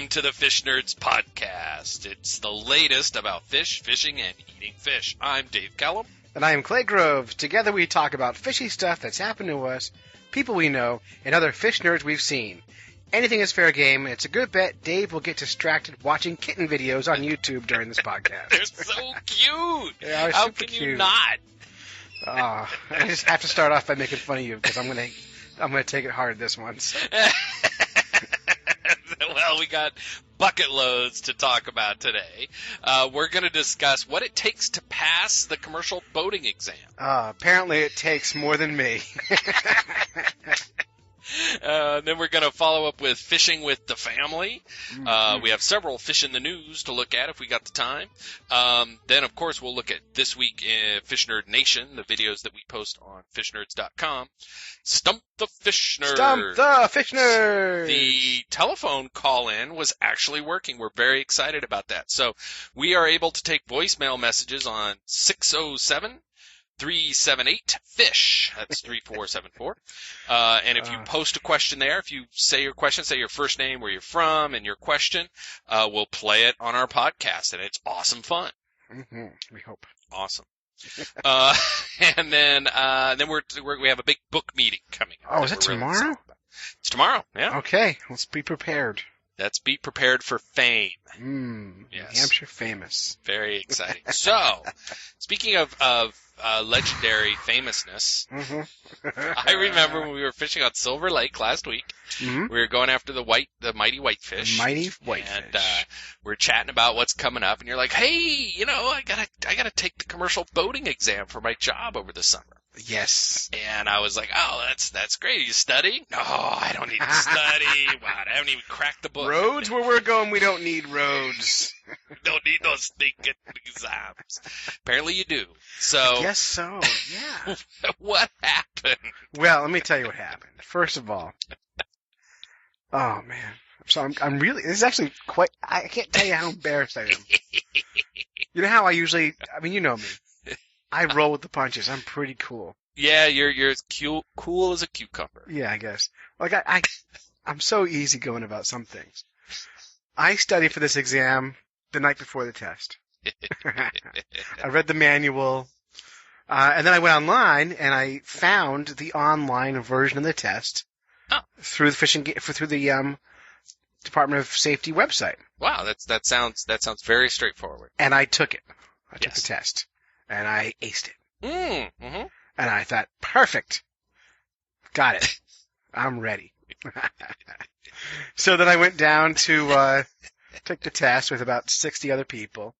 Welcome to the Fish Nerds podcast. It's the latest about fish, fishing, and eating fish. I'm Dave Kellum. And I am Clay Grove. Together we talk about fishy stuff that's happened to us, people we know, and other fish nerds we've seen. Anything is fair game, and it's a good bet Dave will get distracted watching kitten videos on YouTube during this podcast. They're so cute! They are How super can cute. you not? I just have to start off by making fun of you, because I'm gonna take it hard this one. So. Well, we got bucket loads to talk about today. We're going to discuss what it takes to pass the commercial boating exam. Apparently it takes more than me. Then we're going to follow up with fishing with the family. Mm-hmm. We have several fish in the news to look at if we got the time. Then, of course, we'll look at this week in Fish Nerd Nation, the videos that we post on fishnerds.com. Stump the Fish Nerds. Stump the Fish Nerds! The telephone call-in was actually working. We're very excited about that. So we are able to take voicemail messages on 607-378-FISH. That's 3474. And if you post a question there, if you say your question, say your first name, where you're from, and your question, we'll play it on our podcast, and it's awesome fun. Mm-hmm. We hope. Awesome. And then we have a big book meeting coming up. Oh, is it tomorrow? It's tomorrow, yeah. Okay, let's be prepared. Let's be prepared for fame. Yes. New Hampshire famous. Very exciting. So, speaking of legendary famousness, I remember when we were fishing on Silver Lake last week. Mm-hmm. We were going after the mighty whitefish. Mighty whitefish. And we're chatting about what's coming up, and you're like, "Hey, I gotta take the commercial boating exam for my job over the summer." Yes. And I was like, "Oh, that's great. Are you studying?" "No, I don't need to study. Wow, I haven't even cracked the book." Roads where we're going, we don't need roads. Don't need those stinking exams. Apparently you do. So. Yes, so, yeah. What happened? Well, let me tell you what happened. First of all, oh man. So I'm really, this is actually quite, I can't tell you how embarrassed I am. You know how I usually, you know me. I roll with the punches. I'm pretty cool. Yeah, you're as cool as a cucumber. Yeah, I guess. Like I'm so easygoing about some things. I studied for this exam the night before the test. I read the manual, and then I went online and I found the online version of the test through the Department of Safety website. Wow, that sounds very straightforward. And I took it. I took the test, and I aced it. Mm-hmm. And I thought, perfect, got it. I'm ready. So then I went down to take the test with about 60 other people.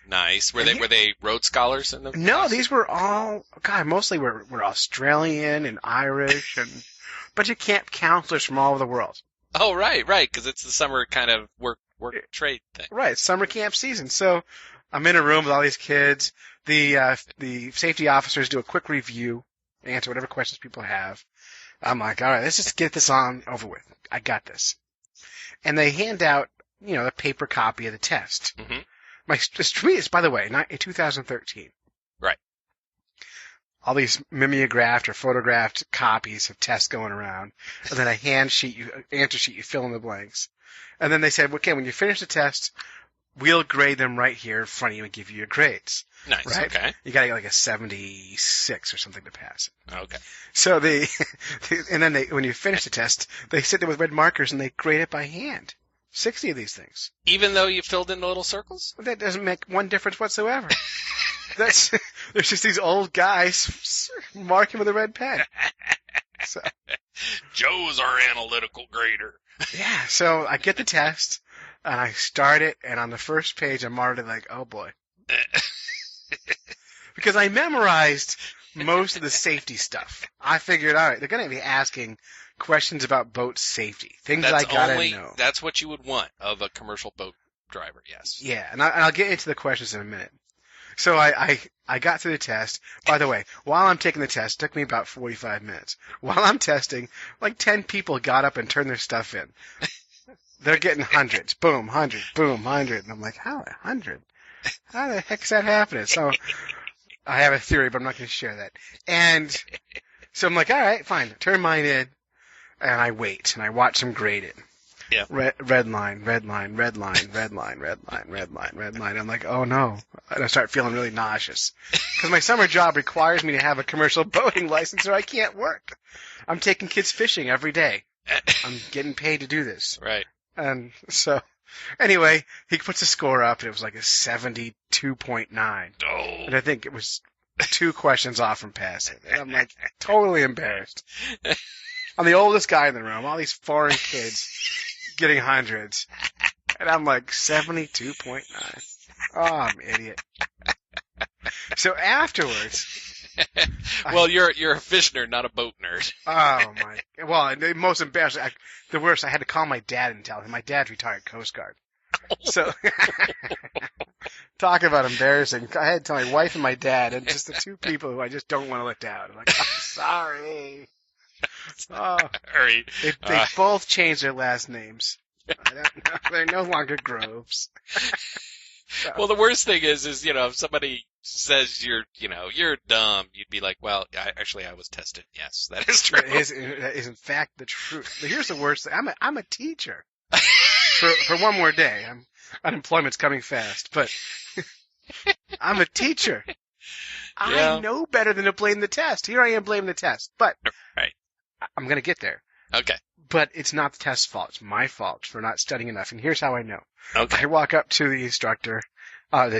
Nice. Were they Rhodes Scholars in the No, class? these were all, mostly were Australian and Irish and a bunch of camp counselors from all over the world. Oh, right, because it's the summer kind of work trade thing. Right, summer camp season. So I'm in a room with all these kids. The safety officers do a quick review, answer whatever questions people have. I'm like, all right, let's just get this over with. I got this. And they hand out, a paper copy of the test. Mm-hmm. It's, by the way, not in 2013. Right. All these mimeographed or photographed copies of tests going around. And then a answer sheet, you fill in the blanks. And then they said, okay, when you finish the test, we'll grade them right here in front of you and give you your grades. Nice, right? Okay. You gotta get like a 76 or something to pass it. Okay. So and then when you finish the test, they sit there with red markers and they grade it by hand. 60 of these things. Even though you filled in the little circles? That doesn't make one difference whatsoever. There's just these old guys marking with a red pen. So, Joe's our analytical grader. Yeah, so I get the test, and I start it, and on the first page, I'm already like, oh boy. Because I memorized most of the safety stuff. I figured, all right, they're going to be asking questions about boat safety, things I gotta know. That's what you would want of a commercial boat driver, yes. Yeah, and I'll get into the questions in a minute. So I got through the test. By the way, while I'm taking the test, it took me about 45 minutes. While I'm testing, like 10 people got up and turned their stuff in. They're getting hundreds. Boom, 100. Boom, 100. And I'm like, how 100? How the heck's that happening? So I have a theory, but I'm not going to share that. And so I'm like, all right, fine. Turn mine in, and I wait, and I watch them grade it. Yeah. Red line, red line, red line, red line, red line, red line, red line. I'm like, oh no. And I start feeling really nauseous. Because my summer job requires me to have a commercial boating license or I can't work. I'm taking kids fishing every day. I'm getting paid to do this. Right. And so, anyway, he puts a score up and it was like a 72.9. Oh. And I think it was 2 questions off from passing. And I'm like, totally embarrassed. I'm the oldest guy in the room. All these foreign kids getting hundreds. And I'm like, 72.9. Oh, I'm an idiot. So afterwards... Well, you're a fish nerd, not a boat nerd. Oh, my... Well, the most embarrassing... the worst, I had to call my dad and tell him. My dad's retired Coast Guard. So... Talk about embarrassing. I had to tell my wife and my dad, and just the 2 people who I just don't want to let down. I'm like, I'm sorry. Oh, Sorry. they both changed their last names. I don't know. They're no longer Groves. So. Well, the worst thing is, if somebody says you're dumb, you'd be like, well, I was tested. Yes, that is true. That is in fact the truth. But here's the worst thing. I'm a teacher. For one more day. Unemployment's coming fast, but I'm a teacher. Yeah. I know better than to blame the test. Here I am blaming the test, but Right. I'm going to get there. Okay. But it's not the test's fault. It's my fault for not studying enough. And here's how I know. Okay. I walk up to the instructor. They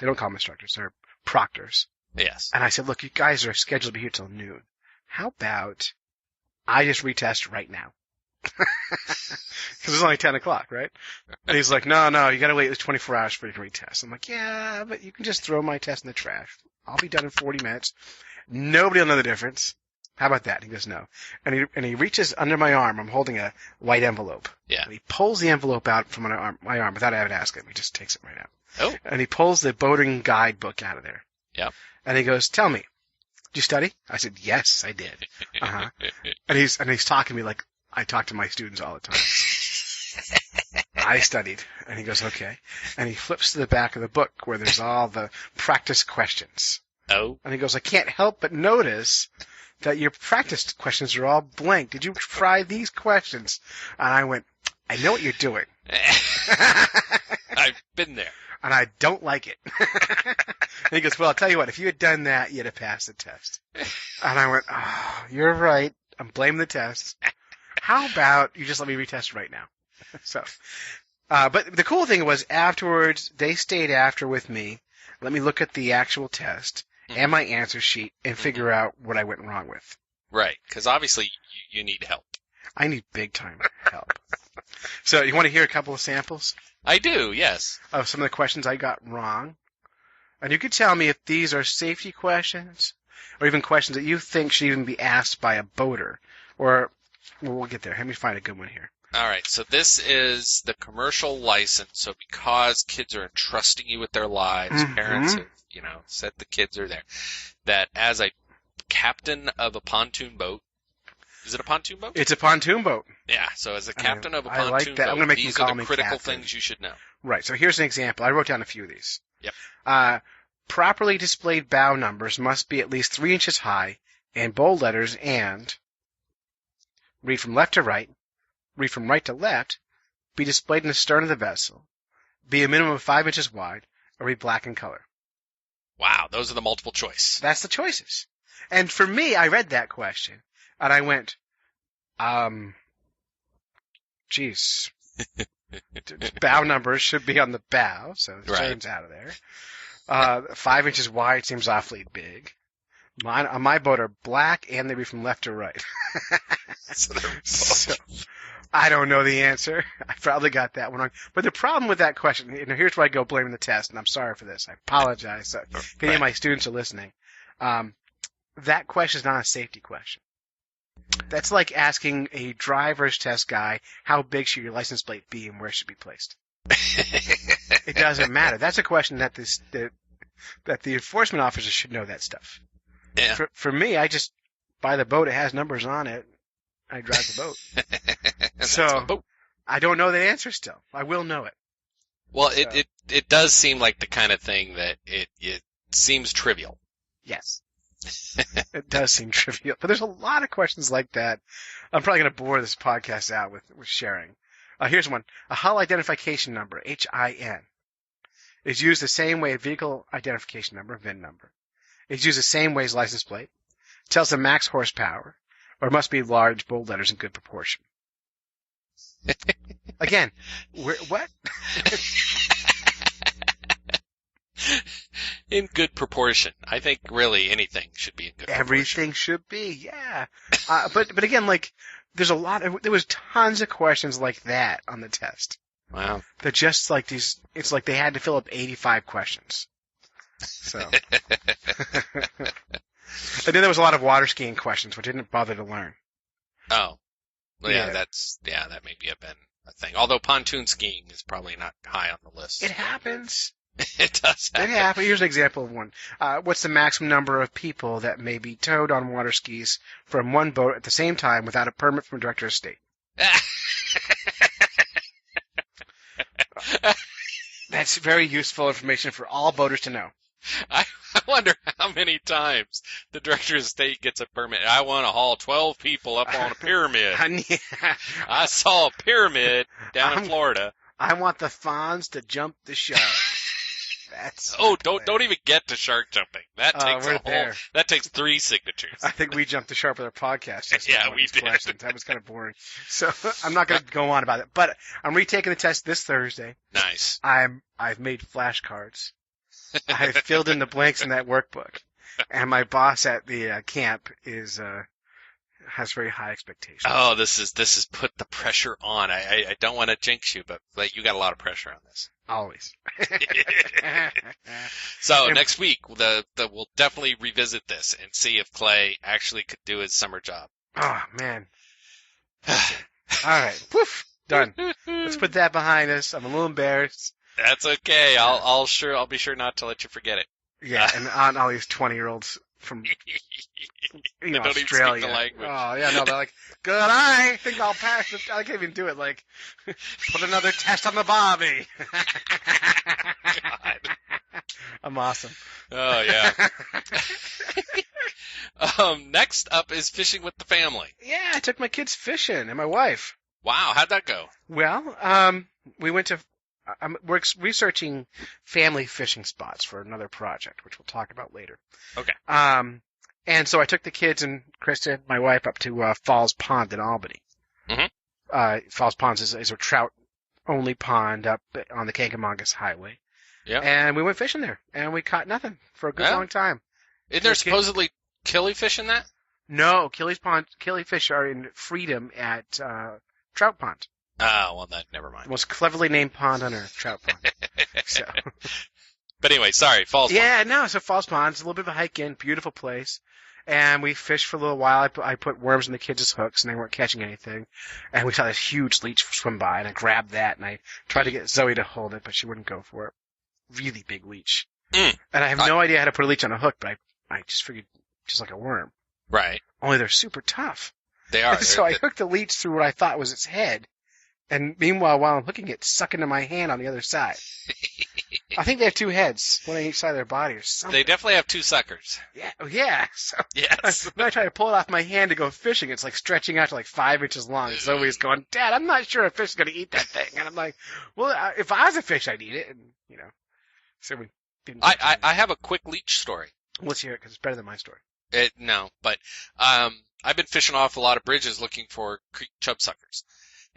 don't call them instructors. They're proctors. Yes. And I said, look, you guys are scheduled to be here till noon. How about I just retest right now? Because it's only 10 o'clock, right? And he's like, no, you got to wait at least 24 hours for you to retest. I'm like, yeah, but you can just throw my test in the trash. I'll be done in 40 minutes. Nobody will know the difference. How about that? He goes, no. And he reaches under my arm. I'm holding a white envelope. Yeah. And he pulls the envelope out from my arm without having to ask him. He just takes it right out. Oh. And he pulls the boating guidebook out of there. Yep. And he goes, tell me, did you study? I said, yes, I did. Uh-huh. And he's talking to me like I talk to my students all the time. I studied. And he goes, okay. And he flips to the back of the book where there's all the practice questions. Oh. And he goes, I can't help but notice that your practice questions are all blank. Did you try these questions? And I went, I know what you're doing. I've been there. And I don't like it. And he goes, well, I'll tell you what, if you had done that, you'd have passed the test. And I went, oh, you're right. I'm blaming the test. How about you just let me retest right now? So, but the cool thing was afterwards, they stayed after with me, let me look at the actual test and my answer sheet and figure out what I went wrong with. Right, because obviously you need help. I need big time help. So you want to hear a couple of samples? I do, yes. Of some of the questions I got wrong. And you could tell me if these are safety questions or even questions that you think should even be asked by a boater. Or, well, we'll get there. Let me find a good one here. All right, so this is the commercial license. So because kids are entrusting you with their lives, parents have, said the kids are there, that as a captain of a pontoon boat, is it a pontoon boat? It's a pontoon boat. Yeah, so as a captain of a pontoon like that. boat, I'm gonna make these them are call the me critical captain. things you should know. Right, so here's an example. I wrote down a few of these. Yep. Properly displayed bow numbers must be at least 3 inches high in bold letters and read from left to right, read from right to left, be displayed in the stern of the vessel, be a minimum of 5 inches wide, or be black in color. Wow, those are the multiple choice. That's the choices. And for me, I read that question, and I went, geez. Bow numbers should be on the bow, so the stern's out of there. 5 inches wide seems awfully big. Mine, on my boat are black, and they read from left to right. So, I don't know the answer. I probably got that one wrong. But the problem with that question, here's where I go blaming the test, and I'm sorry for this. I apologize if any of my students are listening. That question is not a safety question. That's like asking a driver's test guy, how big should your license plate be and where it should be placed? It doesn't matter. That's a question that that the enforcement officer should know that stuff. Yeah. For me, I just buy the boat. It has numbers on it. I drive the boat. So I don't know the answer still. I will know it. Well, it does seem like the kind of thing that it seems trivial. Yes. It does seem trivial, but there's a lot of questions like that. I'm probably going to bore this podcast out with sharing. Here's one. A hull identification number, HIN, is used the same way a vehicle identification number, VIN number, is used the same way as license plate, tells the max horsepower, or must be large, bold letters in good proportion. Again, what? In good proportion. I think really anything should be in good proportion. Everything should be, yeah. But again, like, there was tons of questions like that on the test. Wow. They're just like these, it's like they had to fill up 85 questions. So. And then there was a lot of water skiing questions, which I didn't bother to learn. Oh. Well, Yeah. that may be been a thing. Although pontoon skiing is probably not high on the list. It happens. It does happen. It happens. Here's an example of one. What's the maximum number of people that may be towed on water skis from one boat at the same time without a permit from a director of state? That's very useful information for all boaters to know. I wonder how many times the director of state gets a permit. I want to haul 12 people up on a pyramid. I saw a pyramid down in Florida. I want the fawns to jump the shark. That's don't even get to shark jumping. That takes that takes 3 signatures. I think we jumped the shark with our podcast. Yeah, we did. Questions. That was kind of boring. So I'm not going to go on about it. But I'm retaking the test this Thursday. Nice. I've made flashcards. I filled in the blanks in that workbook, and my boss at the camp has very high expectations. Oh, this is put the pressure on. I don't want to jinx you, but like, you got a lot of pressure on this. Always. So next week, we'll definitely revisit this and see if Clay actually could do his summer job. Oh man. All right. Poof. Done. Let's put that behind us. I'm a little embarrassed. That's okay. I'll be sure not to let you forget it. Yeah, and on all these 20-year-olds from They don't Australia. even speak the language. Oh yeah, no, they're like, good. I think I'll pass. I can't even do it. Like, put another test on the Bobby. God. I'm awesome. Oh yeah. Next up is fishing with the family. Yeah, I took my kids fishing and my wife. Wow, how'd that go? Well, we went to. We're researching family fishing spots for another project, which we'll talk about later. Okay. And so I took the kids and Kristen, my wife, up to Falls Pond in Albany. Mm-hmm. Falls Pond is a trout-only pond up on the Kankamongas Highway. Yeah. And we went fishing there, and we caught nothing for a good long time. Isn't there supposedly killifish in that? No, killifish are in Freedom at Trout Pond. Oh, well, then, never mind. The most cleverly named pond on Earth, Trout Pond. So. But anyway, sorry, Falls Pond. Yeah, no, so Falls Pond. It's a little bit of a hike in, beautiful place. And we fished for a little while. I put worms in the kids' hooks, and they weren't catching anything. And we saw this huge leech swim by, and I grabbed that, and I tried to get Zoe to hold it, but she wouldn't go for it. Really big leech. Mm. And I have no idea how to put a leech on a hook, but I just figured just like a worm. Right. Only they're super tough. They are. So I hooked the leech through what I thought was its head. And meanwhile, while I'm hooking it, suck into my hand on the other side. I think they have 2 heads, one on each side of their body or something. They definitely have 2 suckers. Yeah. So Yes. when I try to pull it off my hand to go fishing, it's like stretching out to like 5 inches long. And Zoe's going, Dad, I'm not sure a fish is going to eat that thing. And I'm like, well, if I was a fish, I'd eat it. And, so we didn't. I have a quick leech story. Let's hear it because it's better than my story. No, but I've been fishing off a lot of bridges looking for creek chub suckers.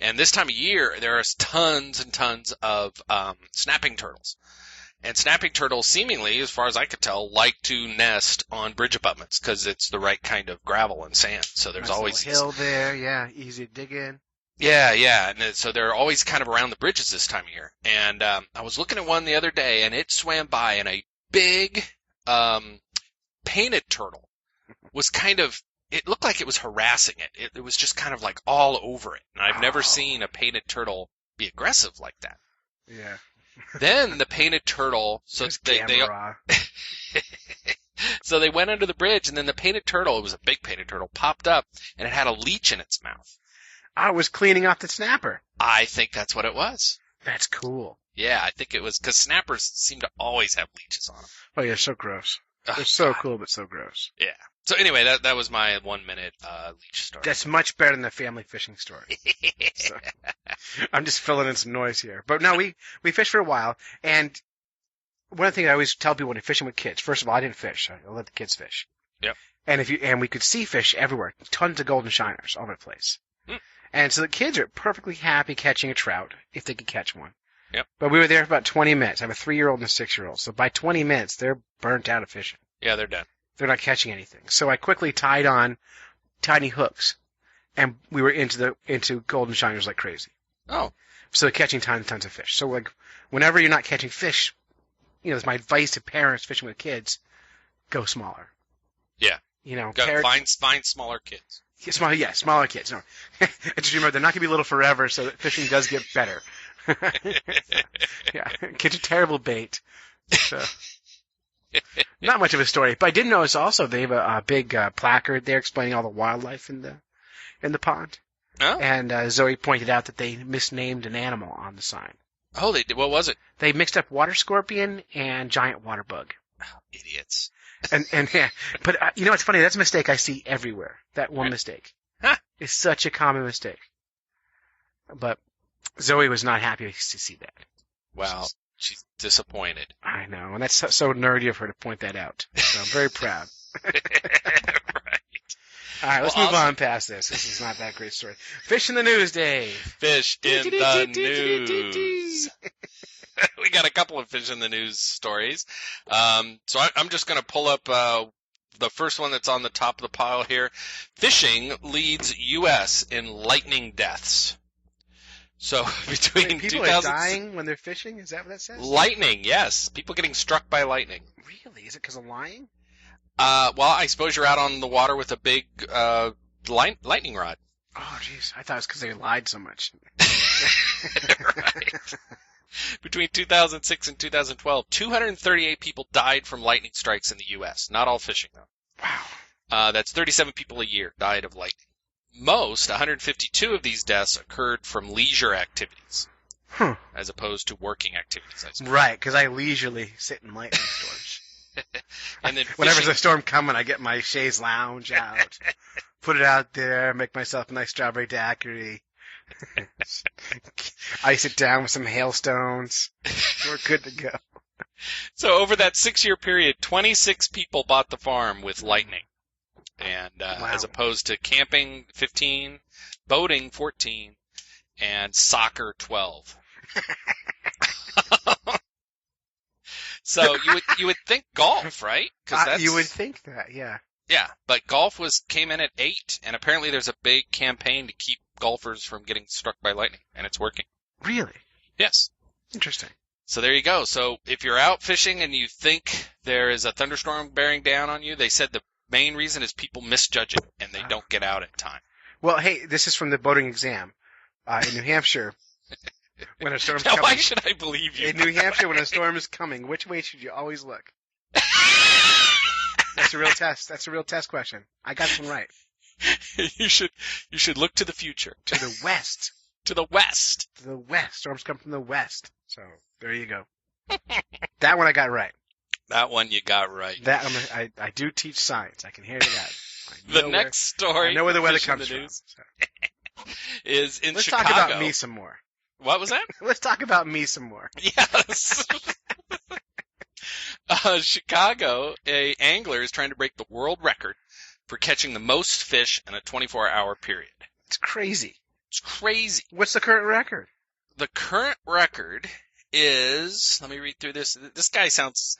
And this time of year, there are tons and tons of snapping turtles. And snapping turtles, seemingly, as far as I could tell, like to nest on bridge abutments because it's the right kind of gravel and sand. So there's always a hill there, yeah, easy to dig in. Yeah. And so they're always kind of around the bridges this time of year. And I was looking at one the other day, and it swam by, and a big painted turtle was kind of. It looked like it was harassing it. It was just kind of like all over it. And I've never seen a painted turtle be aggressive like that. Yeah. Then the painted turtle, so they went under the bridge, and then the painted turtle, it was a big painted turtle, popped up, and it had a leech in its mouth. I was cleaning off the snapper. I think that's what it was. That's cool. Yeah, I think it was, because snappers seem to always have leeches on them. Oh yeah, so gross. They're so cool, but so gross. Yeah. So anyway, that was my 1 minute leech story. That's much better than the family fishing story. So, I'm just filling in some noise here. But no, we fished for a while, and one of the things I always tell people when you're fishing with kids, first of all, I didn't fish. I let the kids fish. Yep. And we could see fish everywhere, tons of golden shiners all over the place. And so the kids are perfectly happy catching a trout if they could catch one. Yep. But we were there for about 20 minutes. I have a 3-year-old and a 6-year-old. So by 20 minutes, they're burnt out of fishing. Yeah, they're done. They're not catching anything. So I quickly tied on tiny hooks, and we were into golden shiners like crazy. Oh. So catching tons and tons of fish. So like whenever you're not catching fish, it's my advice to parents fishing with kids, go smaller. Yeah. Find smaller kids. Smaller kids. No. Just remember, they're not going to be little forever, so that fishing does get better. Yeah. Catch a terrible bait. So. Not much of a story, but I did notice also they have a big placard there explaining all the wildlife in the pond. Oh. And Zoe pointed out that they misnamed an animal on the sign. Oh, they did. What was it? They mixed up water scorpion and giant water bug. Oh, idiots. And yeah, but it's funny. That's a mistake I see everywhere. That one mistake. Huh. It's such a common mistake. But Zoe was not happy to see that. Wow. She's disappointed. I know, and that's so nerdy of her to point that out. So I'm very proud. Right. All right, let's move on past this. This is not that great story. Fish in the news, Dave. Fish in the news. We got a couple of fish in the news stories. So I'm just going to pull up the first one that's on the top of the pile here. Fishing leads U.S. in lightning deaths. So between people are dying when they're fishing? Is that what that says? Lightning, yes. People getting struck by lightning. Really? Is it because of lying? Well, I suppose you're out on the water with a big lightning rod. Oh, jeez. I thought it was because they lied so much. Right. Between 2006 and 2012, 238 people died from lightning strikes in the U.S. Not all fishing, though. Wow. That's 37 people a year died of lightning. Most, 152 of these deaths occurred from leisure activities, as opposed to working activities, I suppose. Right, because I leisurely sit in lightning storms. And then whenever there's a storm coming, I get my chaise lounge out, put it out there, make myself a nice strawberry daiquiri, ice it down with some hailstones. We're good to go. So over that 6-year period, 26 people bought the farm with lightning. And wow. As opposed to camping, 15, boating, 14, and soccer, 12. So you would think golf, right? You would think that, yeah. Yeah, but golf came in at 8, and apparently there's a big campaign to keep golfers from getting struck by lightning, and it's working. Really? Yes. Interesting. So there you go. So if you're out fishing and you think there is a thunderstorm bearing down on you, they said the main reason is people misjudge it and they don't get out in time. Well, hey, this is from the boating exam in New Hampshire. When a storm's coming. Why should I believe you? In New Hampshire, when a storm is coming, which way should you always look? That's a real test. That's a real test question. I got this one right. You should look to the future. To the west. To the west. To the west. Storms come from the west. So there you go. That one I got right. That one you got right. I do teach science. I can hear that. The next story. I know where the weather comes from. So. Is in Let's Chicago. Let's talk about me some more. What was that? Let's talk about me some more. Yes. Chicago, a angler is trying to break the world record for catching the most fish in a 24-hour period. It's crazy. It's crazy. What's the current record? The current record is, let me read through this. This guy sounds,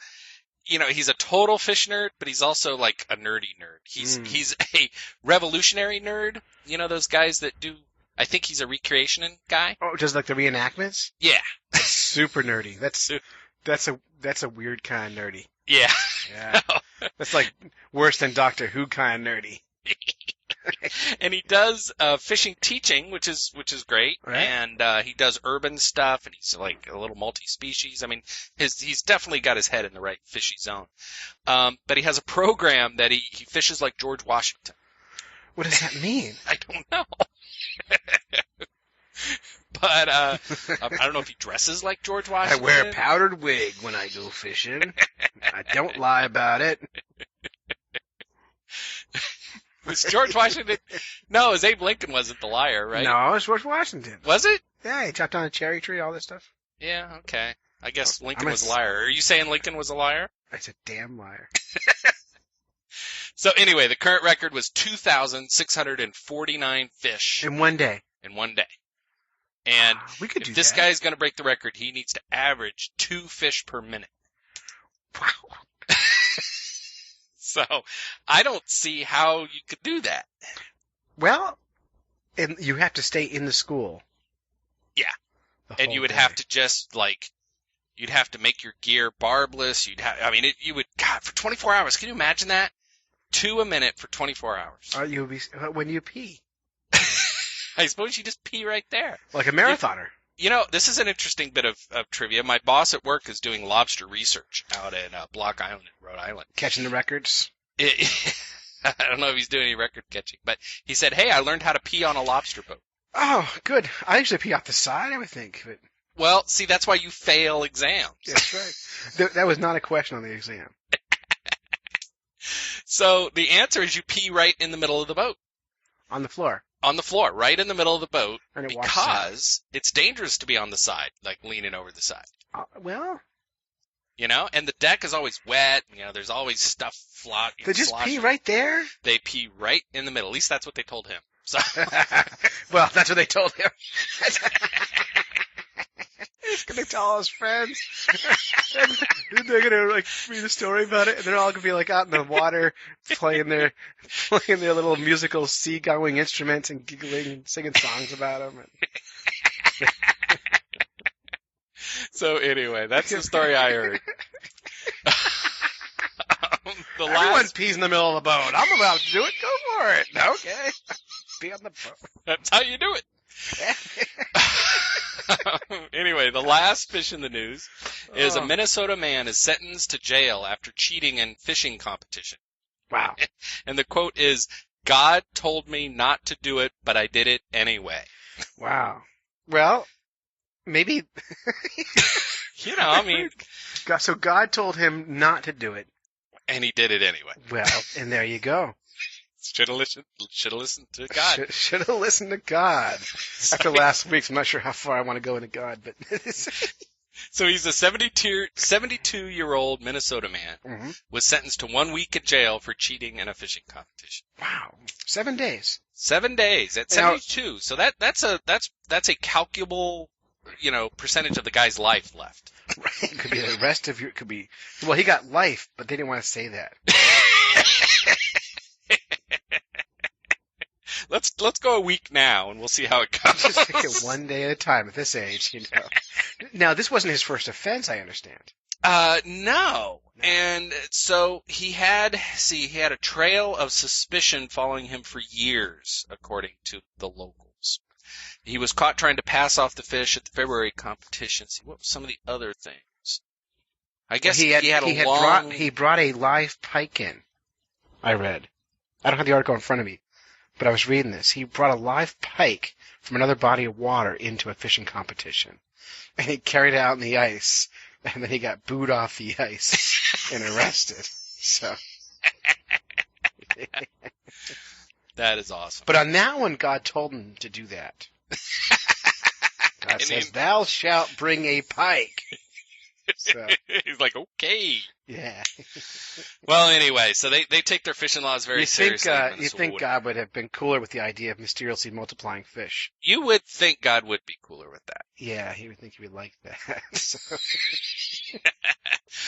he's a total fish nerd, but he's also like a nerdy nerd. He's a revolutionary nerd. You know those guys that do, I think he's a recreation guy. Oh, just like the reenactments? Yeah. That's super nerdy. That's a weird kind of nerdy. Yeah. Yeah. That's like worse than Doctor Who kind of nerdy. And he does fishing teaching, which is great, right. And he does urban stuff, and he's like a little multi-species. I mean, he's definitely got his head in the right fishy zone. But he has a program that he fishes like George Washington. What does that mean? I don't know. But I don't know if he dresses like George Washington. I wear a powdered wig when I go fishing. I don't lie about it. Was George Washington? No, it was Abe Lincoln wasn't the liar, right? No, it was George Washington. Was it? Yeah, he chopped down a cherry tree, all this stuff. Yeah, okay. I guess Lincoln was a liar. Are you saying Lincoln was a liar? That's a damn liar. So anyway, the current record was 2,649 fish. In one day. In one day. And we could do if this that. guy's going to break the record, he needs to average 2 fish per minute. Wow. So I don't see how you could do that. Well, and you have to stay in the school. Yeah. And you would have to just, like, you'd have to make your gear barbless. God, for 24 hours. Can you imagine that? 2 a minute for 24 hours. When you pee. I suppose you just pee right there. Like a marathoner. This is an interesting bit of trivia. My boss at work is doing lobster research out at Block Island in Rhode Island. Catching the records? I don't know if he's doing any record catching, but he said, hey, I learned how to pee on a lobster boat. Oh, good. I usually pee off the side, I would think. But... Well, see, that's why you fail exams. That's right. That was not a question on the exam. So the answer is you pee right in the middle of the boat. On the floor. On the floor, right in the middle of the boat, and because it's dangerous to be on the side, like leaning over the side. Well... and the deck is always wet. There's always stuff floating. They just pee right there? They pee right in the middle. At least that's what they told him. So. Well, that's what they told him. He's going to tell all his friends. And they're going to read a story about it, and they're all going to be out in the water playing their little musical seagoing instruments and giggling and singing songs about them. So anyway, that's the story I heard. Everyone pees in the middle of the boat. I'm about to do it. Go for it. Okay. Be on the boat. That's how you do it. Anyway, the last fish in the news is a Minnesota man is sentenced to jail after cheating in fishing competition. Wow. And the quote is, God told me not to do it, but I did it anyway. Wow. Well, maybe... So God told him not to do it. And he did it anyway. Well, and there you go. Should have listened to God. Should have listened to God. After last week's, I'm not sure how far I want to go into God, but... So he's a 72-year-old Minnesota man, was sentenced to 1 week in jail for cheating in a fishing competition. Wow. 7 days. 7 days at 72. So that's a calculable, percentage of the guy's life left. Right. It could be the rest of your, well, he got life, but they didn't want to say that. Let's go a week now, and we'll see how it goes. Just take it one day at a time at this age, Now, this wasn't his first offense, I understand. No. And so he had a trail of suspicion following him for years, according to the locals. He was caught trying to pass off the fish at the February competition. See, what were some of the other things? I guess he brought a live pike in. I read. I don't have the article in front of me, but I was reading this. He brought a live pike from another body of water into a fishing competition, and he carried it out in the ice, and then he got booed off the ice and arrested. So. That is awesome. But on that one, God told him to do that. God says, "Thou shalt bring a pike." So. He's like, okay. Yeah. Well, anyway, so they take their fishing laws very seriously. You think God would have been cooler with the idea of mysteriously multiplying fish? You would think God would be cooler with that. Yeah, he would think he would like that.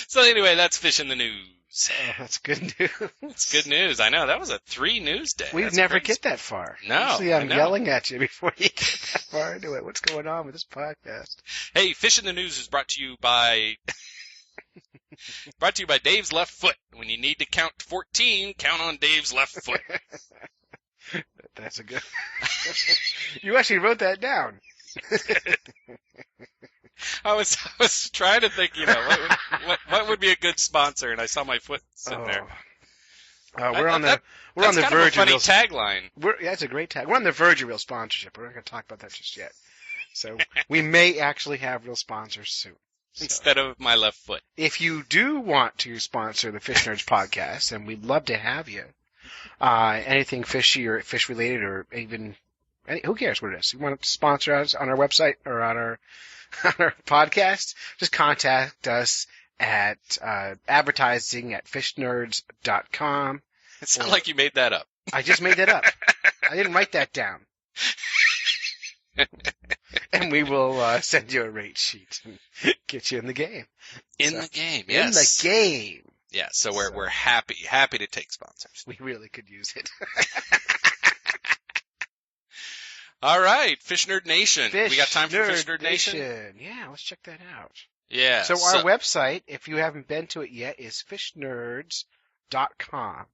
So anyway, that's fish in the news. Oh, that's good news. It's good news. I know. That was a 3 news day. We never get that far. No. Usually I'm yelling at you before you get that far into it. What's going on with this podcast? Hey, Fish in the News is brought to you by Dave's Left Foot. When you need to count to 14, count on Dave's left foot. That's a good... You actually wrote that down. I was trying to think, what would be a good sponsor, and I saw my foot sitting there. We're on the verge of a funny tagline. Yeah, it's a great tag. We're on the verge of real sponsorship. We're not going to talk about that just yet. So we may actually have real sponsors soon. So, Instead of my left foot. if you do want to sponsor the Fish Nerds podcast, and we'd love to have you, anything fishy or fish related, or even who cares what it is? You want to sponsor us on our website or on our podcast? Just contact us at advertising@fishnerds.com. It sounds like you made that up. I just made that up. I didn't write that down. And we will send you a rate sheet and get you in the game. In the game, yes. In the game. Yeah, so we're happy to take sponsors. We really could use it. All right, Fish Nerd Nation. We got time for Fish Nerd Nation? Yeah, let's check that out. Yeah. So our website, if you haven't been to it yet, is fishnerds.com.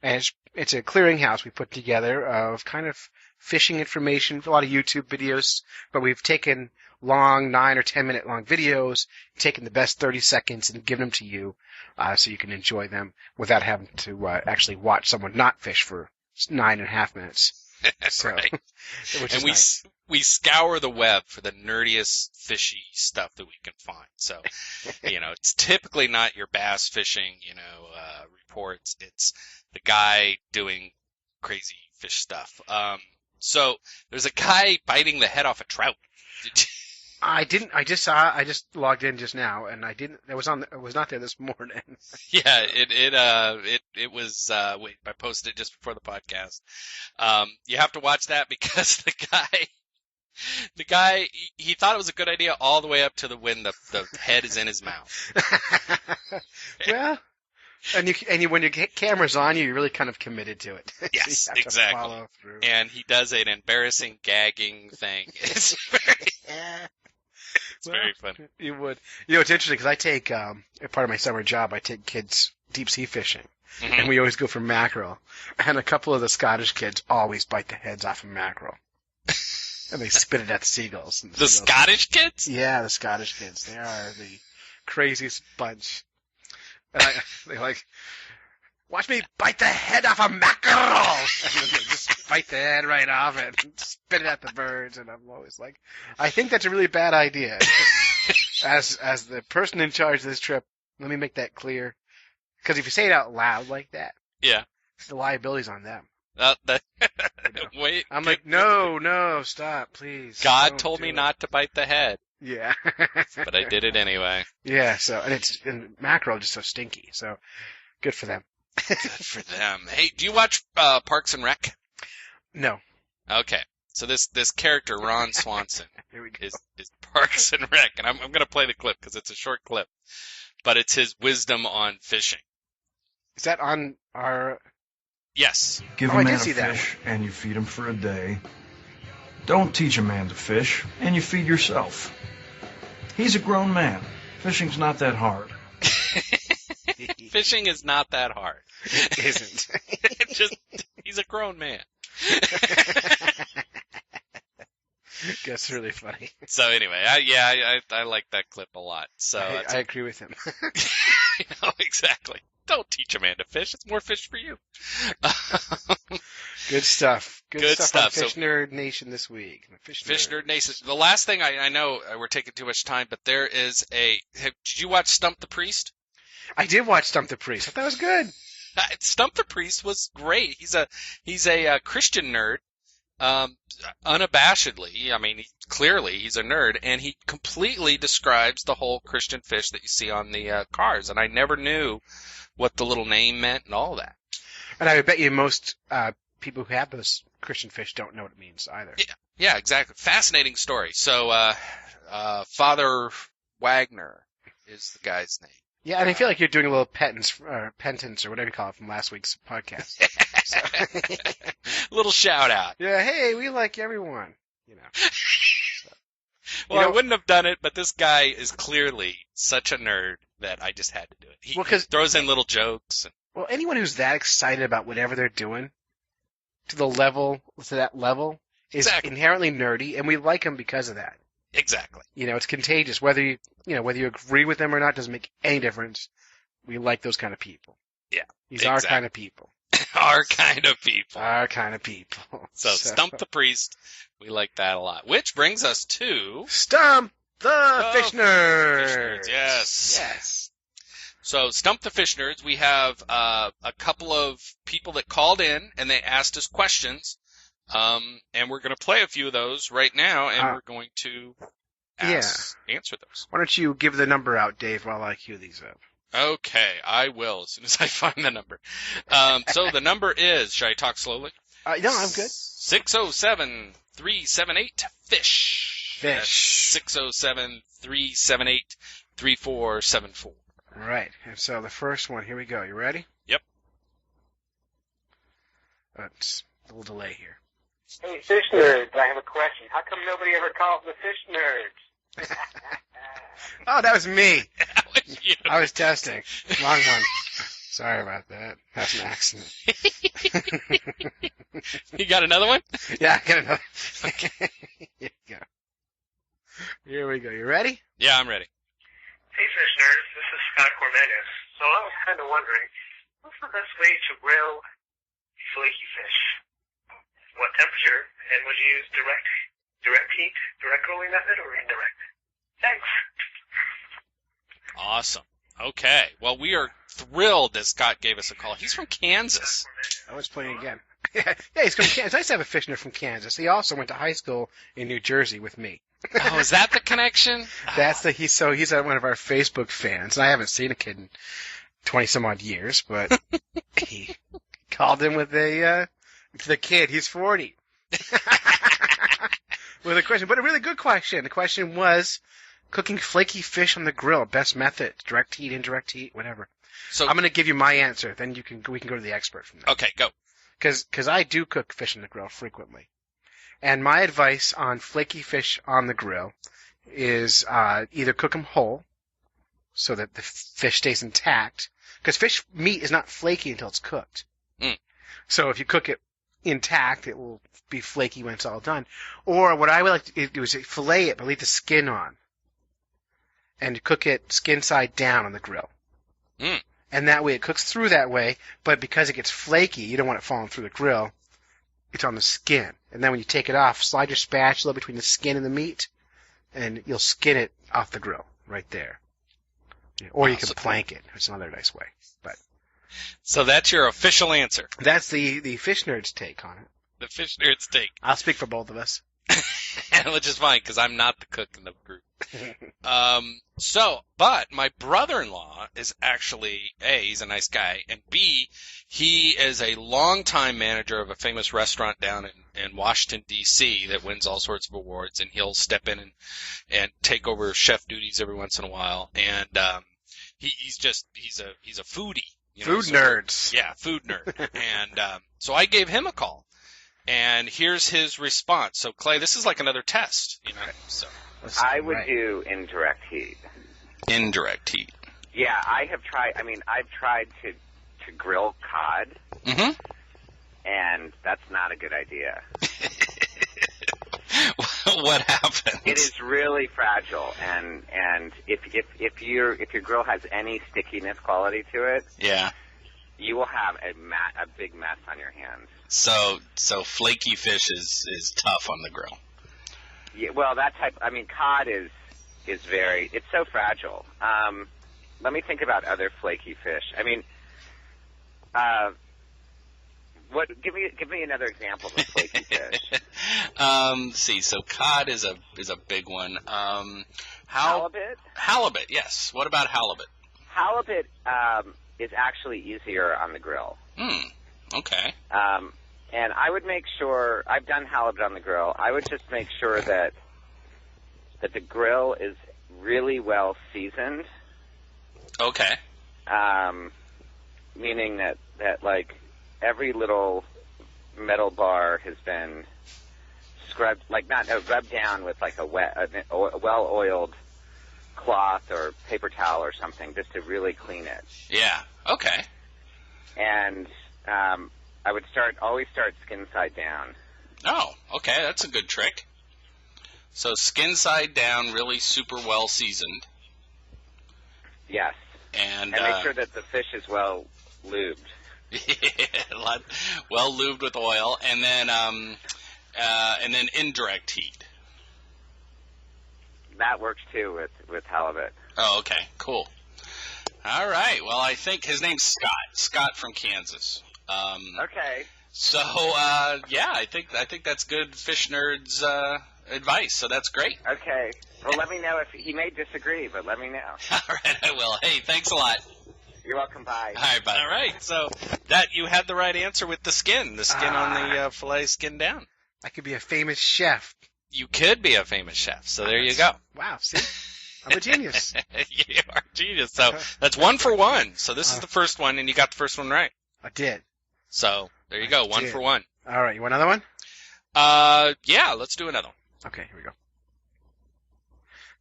And it's a clearinghouse we put together of kind of fishing information, a lot of YouTube videos, but we've taken long 9 or 10 minute long videos, taken the best 30 seconds and given them to you, so you can enjoy them without having to actually watch someone not fish for 9.5 minutes. That's right. Which and is nice. we scour the web for the nerdiest fishy stuff that we can find. So, it's typically not your bass fishing, reports. It's the guy doing crazy fish stuff. So there's a guy biting the head off a trout. I just logged in just now, and it was not there this morning. Yeah, it was, I posted it just before the podcast. You have to watch that because the guy, he thought it was a good idea all the way up to when the head is in his mouth. Well, and when your camera's on you, you're really kind of committed to it. Yes, so you have exactly. to follow through. And he does an embarrassing gagging thing. It's very funny. You would. It's interesting because I take, part of my summer job, I take kids deep sea fishing. Mm-hmm. And we always go for mackerel. And a couple of the Scottish kids always bite the heads off of mackerel. And they spit it at the seagulls. The Scottish kids? Yeah, the Scottish kids. They are the craziest bunch. And they're like, watch me bite the head off a mackerel! And then they just bite the head right off it and spit it at the birds. And I'm always like, I think that's a really bad idea. As the person in charge of this trip, let me make that clear. Because if you say it out loud like that, yeah, the liability's on them. Wait. I'm like, no, stop, please. God told me not to bite the head. Yeah. But I did it anyway. Yeah, and mackerel just so stinky, so good for them. Good for them. Hey, do you watch Parks and Rec? No. Okay. So this character, Ron Swanson, Here we go. is Parks and Rec, and I'm going to play the clip because it's a short clip, but it's his wisdom on fishing. Is that on our... Yes. Give a man a fish and you feed him for a day. Don't teach a man to fish and you feed yourself. He's a grown man. Fishing's not that hard. Fishing is not that hard. It isn't. He's a grown man. That's really funny. So anyway, I like that clip a lot. So I agree with him. Exactly. Don't teach a man to fish. It's more fish for you. Good stuff. Good stuff. On Fish So, Nerd Nation this week. Fish Nerd Nation. The last thing I know, we're taking too much time, but there is did you watch Stump the Priest? I did watch Stump the Priest. I thought it was good. Stump the Priest was great. He's a Christian nerd. Unabashedly, I mean, clearly he's a nerd, and he completely describes the whole Christian fish that you see on the cars, and I never knew what the little name meant and all that. And I would bet you most people who have those Christian fish don't know what it means either. Yeah, exactly. Fascinating story. So, Father Wagner is the guy's name. Yeah, and I feel like you're doing a little penance or whatever you call it from last week's podcast. Little shout out. Yeah, hey, we like everyone. Well, I wouldn't have done it, but this guy is clearly such a nerd that I just had to do it. He throws in little jokes. Well, anyone who's that excited about whatever they're doing to that level is inherently nerdy, and we like them because of that. Exactly. It's contagious. Whether you agree with them or not doesn't make any difference. We like those kind of people. Yeah. These are our kind of people. Our kind of people. Our kind of people. So Stump the Priest. We like that a lot. Which brings us to... Stump the Fish Nerds. Fish Nerds. Yes. Yes. So Stump the Fish Nerds, we have a couple of people that called in and they asked us questions. And we're going to play a few of those right now, and we're going to answer those. Why don't you give the number out, Dave, while I cue these up? Okay, I will as soon as I find the number. So the number is, should I talk slowly? No, I'm good. 607-378-FISH. Fish. 607-378-3474. Right. And so the first one, here we go. You ready? Yep. It's a little delay here. Hey, Fish Nerds, I have a question. How come nobody ever called the Fish Nerds? Oh, that was me. That was you. I was testing. Wrong one. Sorry about that. That's an accident. You got another one? Yeah, I got another. Here you go. Here we go. You ready? Yeah, I'm ready. Hey, Fish Nerds, this is Scott Cornelius. So I was kind of wondering, what's the best way to grill flaky fish? What temperature? And would you use direct heat, direct grilling method, or indirect? Thanks. Awesome. Okay. Well, we are thrilled that Scott gave us a call. He's from Kansas. I was playing again. Yeah, he's from Kansas. I used to have a fish nerd from Kansas. He also went to high school in New Jersey with me. Oh, is that the connection? That's he's one of our Facebook fans, and I haven't seen a kid in 20 some odd years, but he called him with the kid. He's 40. With a question, but a really good question. The question was cooking flaky fish on the grill. Best method: direct heat, indirect heat, whatever. So I'm going to give you my answer. Then we can go to the expert from there. Okay, go. Because I do cook fish on the grill frequently. And my advice on flaky fish on the grill is either cook them whole so that the fish stays intact. Because fish meat is not flaky until it's cooked. Mm. So if you cook it intact, it will be flaky when it's all done. Or what I would like to do is fillet it, but leave the skin on. And cook it skin side down on the grill. Mm. And that way it cooks through that way, but because it gets flaky, you don't want it falling through the grill. It's on the skin. And then when you take it off, slide your spatula between the skin and the meat, and you'll skin it off the grill right there. Or you can plank it. It's another nice way. But So that's your official answer. that's the Fish Nerds take on it. The Fish Nerds take. I'll speak for both of us. Which is fine, because I'm not the cook in the group. But my brother-in-law is actually, A, he's a nice guy, and B, he is a longtime manager of a famous restaurant down in Washington, D.C. that wins all sorts of awards, and he'll step in and take over chef duties every once in a while. And he's a foodie. Food nerds. Yeah, food nerd. And so I gave him a call. And here's his response. So, Clay, this is like another test, So I would do indirect heat. Indirect heat. Yeah, I've tried to grill cod, and that's not a good idea. What happens? It is really fragile, and if your grill has any stickiness quality to it, yeah, you will have a big mess on your hands. So flaky fish is tough on the grill. Yeah, well, cod is it's so fragile. Let me think about other flaky fish. Give me another example of a flaky fish. So cod is a big one. Halibut? Halibut, yes. What about halibut? Halibut is actually easier on the grill. Okay. And I would make sure, I've done halibut on the grill, I would just make sure that the grill is really well seasoned. Okay. Meaning that like every little metal bar has been scrubbed, rubbed down with like a well-oiled cloth or paper towel or something just to really clean it. Yeah. Okay. And I would always start skin side down. Oh, okay, that's a good trick. So skin side down, really super well seasoned. Yes. And make sure that the fish is well lubed. Well lubed with oil, and then indirect heat. That works too with halibut. Oh, okay, cool. All right. Well, I think his name's Scott. Scott from Kansas. Okay. So yeah, I think that's good Fish Nerds advice. So that's great. Okay. Well, let me know if he may disagree, but let me know. All right, I will. Hey, thanks a lot. You're welcome. Bye. All right, bye. All right. So that you had the right answer with the skin on the fillet, skin down. I could be a famous chef. You could be a famous chef. So there you go. Wow. See, I'm a genius. You are a genius. So that's 1 for 1. So this is the first one, and you got the first one right. I did. So there you go. 1 for 1. All right. You want another one? Yeah. Let's do another one. Okay. Here we go.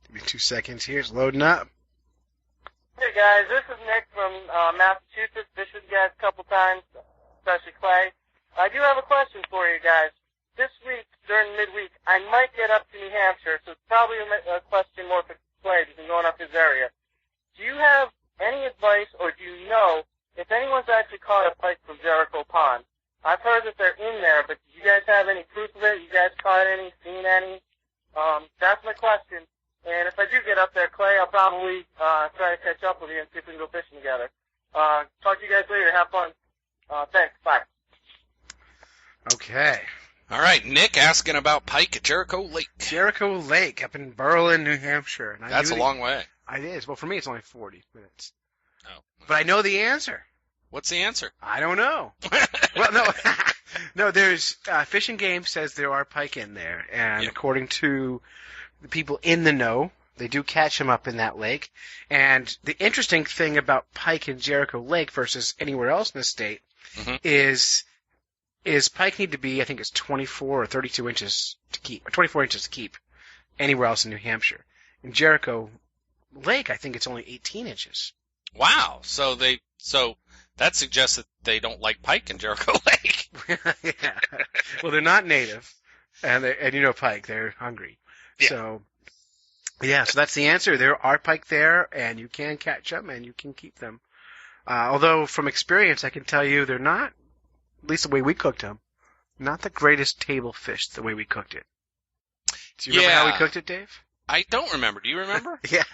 Give me 2 seconds here. It's loading up. Hey guys, this is Nick from Massachusetts. Fished with you guys a couple times, especially Clay. I do have a question for you guys. This week, during midweek, I might get up to New Hampshire, so it's probably a question more for Clay because I'm going up his area. Do you have any advice, or do you know if anyone's actually caught a pike from Jericho Pond? I've heard that they're in there, but do you guys have any proof of it? You guys caught any, seen any? That's my question. And if I do get up there, Clay, I'll probably try to catch up with you and see if we can go fishing together. Talk to you guys later. Have fun. Thanks. Bye. Okay. All right, Nick asking about pike at Jericho Lake. Jericho Lake up in Berlin, New Hampshire. And That's a long way. It is. Well, for me, it's only 40 minutes. Oh. But I know the answer. What's the answer? I don't know. Well, no. No, there's Fish and Game says there are pike in there. And according to the people in the know, they do catch them up in that lake. And the interesting thing about pike in Jericho Lake versus anywhere else in the state is pike need to be, I think it's 24 or 32 inches to keep, or 24 inches to keep anywhere else in New Hampshire. In Jericho Lake, I think it's only 18 inches. Wow. So that suggests that they don't like pike in Jericho Lake. Yeah. Well, they're not native, and you know pike, they're hungry. Yeah. So that's the answer. There are pike there, and you can catch them, and you can keep them. Although, from experience, I can tell you they're not, at least the way we cooked them, not the greatest table fish the way we cooked it. Do you remember how we cooked it, Dave? I don't remember. Do you remember? Yeah.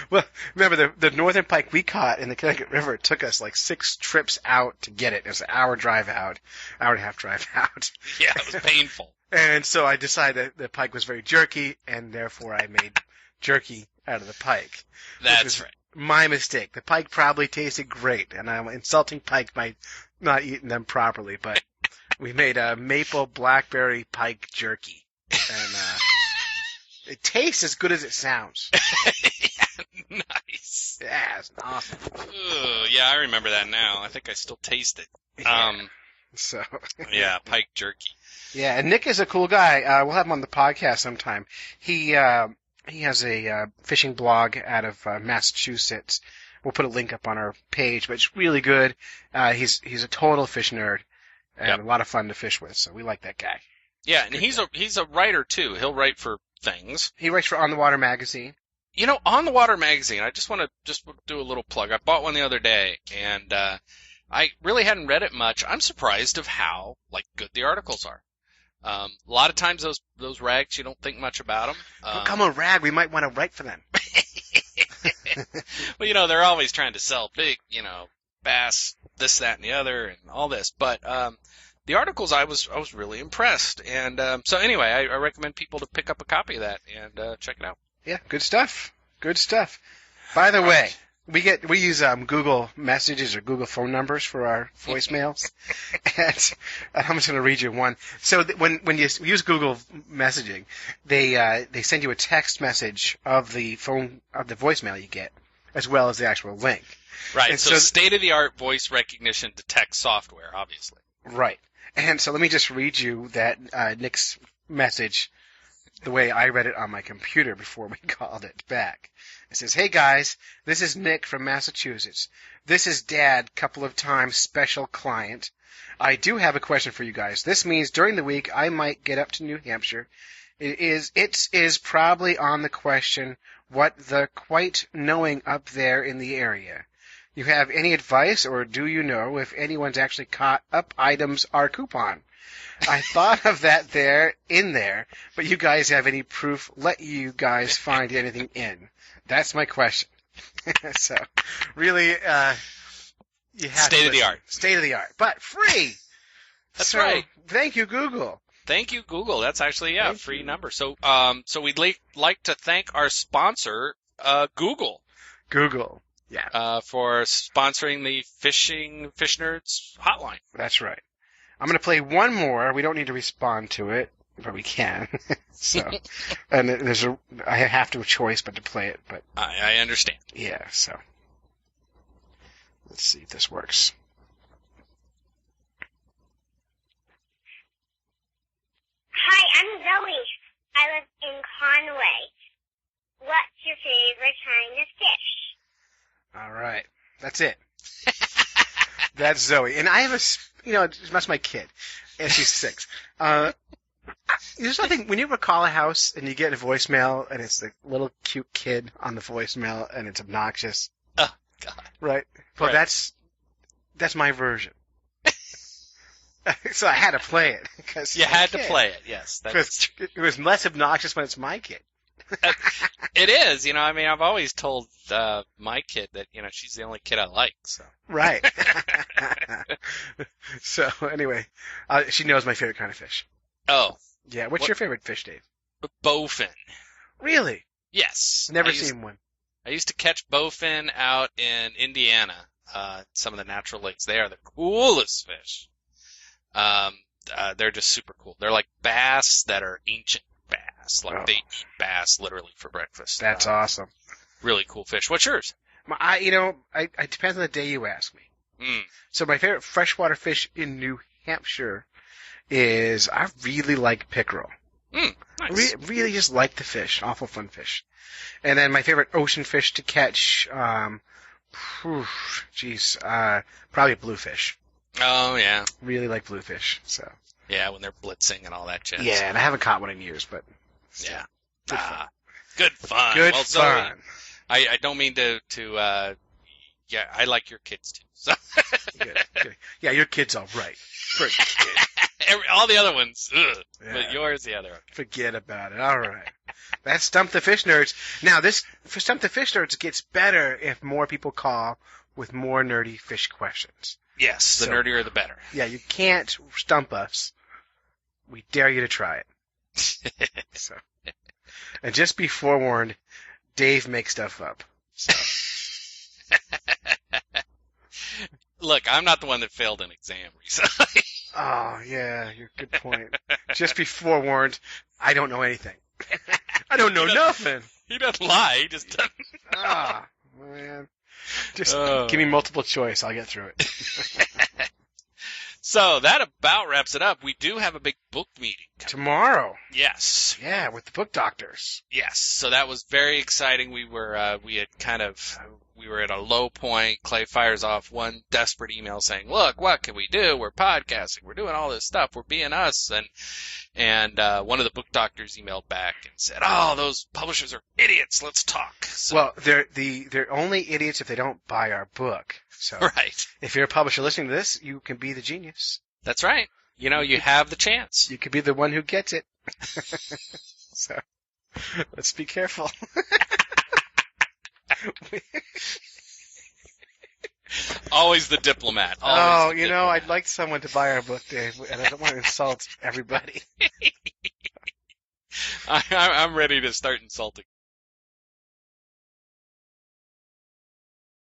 Well, remember the northern pike we caught in the Connecticut River, it took us like 6 trips out to get it. It was an hour drive out, hour and a half drive out. Yeah, it was painful. And so I decided that the pike was very jerky, and therefore I made jerky out of the pike. That's right. My mistake. The pike probably tasted great, and I'm insulting pike by not eating them properly, but we made a maple blackberry pike jerky. And it tastes as good as it sounds. Yeah, nice. Yeah, it's awesome. Ooh, yeah, I remember that now. I think I still taste it. Yeah. So yeah, pike jerky. Yeah, and Nick is a cool guy. We'll have him on the podcast sometime. He has a fishing blog out of Massachusetts. We'll put a link up on our page, but it's really good. He's a total fish nerd and a lot of fun to fish with. So we like that guy. Yeah, and he's a writer too. He'll write for things. He writes for On the Water magazine. You know, On the Water magazine, I just want to do a little plug. I bought one the other day, and I really hadn't read it much. I'm surprised of how good the articles are. A lot of times those rags, you don't think much about them. Don't come on, rag. We might want to write for them. Well, they're always trying to sell big, bass, this, that, and the other, and all this. But the articles, I was really impressed. And so anyway, I recommend people to pick up a copy of that and check it out. Yeah, good stuff. Good stuff. By the way, we use Google Messages or Google phone numbers for our voicemails, and I'm just going to read you one. So when you use Google messaging, they send you a text message of the voicemail you get, as well as the actual link. Right. And so state-of-the-art voice recognition to text software, obviously. Right. And so let me just read you that Nick's message the way I read it on my computer before we called it back. It says, "Hey guys, this is Nick from Massachusetts. This is Dad, couple of times special client. I do have a question for you guys. This means during the week I might get up to New Hampshire. It is probably on the question what the quite knowing up there in the area. You have any advice, or do you know if anyone's actually caught up items are coupon? I thought of that in there, but you guys have any proof? Let you guys find anything in. That's my question. So, really, you have State of the art. State of the art, but free. That's right. Thank you, Google. Thank you, Google. That's actually a free you. number. So, so we'd like to thank our sponsor, Google. Google. Yeah. For sponsoring the Fish Nerds hotline. That's right. I'm going to play one more. We don't need to respond to it, but we can. So, and I have to choice but to play it, but I understand. Yeah. So, let's see if this works. Hi, I'm Zoe. I live in Conway. What's your favorite kind of fish? All right. That's it. That's Zoe. And I have that's my kid. And she's 6. There's nothing, when you call a house and you get a voicemail and it's the little cute kid on the voicemail and it's obnoxious. Oh, God. Right? Well, right. That's my version. So I had to play it. You had to play it, yes. It was less obnoxious when it's my kid. It is, I mean, I've always told my kid that, she's the only kid I like, so. Right. So, anyway, she knows my favorite kind of fish. Oh. Yeah, what's your favorite fish, Dave? Bowfin. Really? Yes. Never seen one. I used to catch bowfin out in Indiana, some of the natural lakes. They are the coolest fish. They're just super cool. They're like bass that are ancient bass. Like they eat bass literally for breakfast. That's awesome. Really cool fish. What's yours? It depends on the day you ask me. So my favorite freshwater fish in New Hampshire is, I really like pickerel. Nice. Really just like the fish. Awful fun fish. And then my favorite ocean fish to catch, probably bluefish. Oh, yeah. Really like bluefish, so. Yeah, when they're blitzing and all that jazz. Yeah, and I haven't caught one in years, but. Still, yeah. Good fun. Good fun. Zoe, I don't mean to yeah, I like your kids too. So. Good. Yeah, your kid's all right. Pretty good. All the other ones, ugh. Yeah. But yours, the other. Okay. Forget about it. All right. That's Stump the Fish Nerds. Now, for Stump the Fish Nerds, it gets better if more people call with more nerdy fish questions. Yes, the nerdier the better. Yeah, you can't stump us. We dare you to try it. So, and just be forewarned, Dave makes stuff up. So. Look, I'm not the one that failed an exam recently. Oh, yeah, you're good point. Just be forewarned, I don't know anything. I don't know nothing. He doesn't lie, he just doesn't know. Ah, man. Just give me multiple choice, I'll get through it. So that about wraps it up. We do have a big book meeting tomorrow. Yes. Yeah, with the book doctors. Yes. So that was very exciting. We were at a low point. Clay fires off one desperate email saying, "Look, what can we do? We're podcasting. We're doing all this stuff. We're being us." And one of the book doctors emailed back and said, "Oh, those publishers are idiots. Let's talk." So, well, they're only idiots if they don't buy our book. So right. If you're a publisher listening to this, you can be the genius. That's right. You have the chance. You could be the one who gets it. So let's be careful. Always the diplomat. I'd like someone to buy our book, Dave, and I don't want to insult everybody. I'm ready to start insulting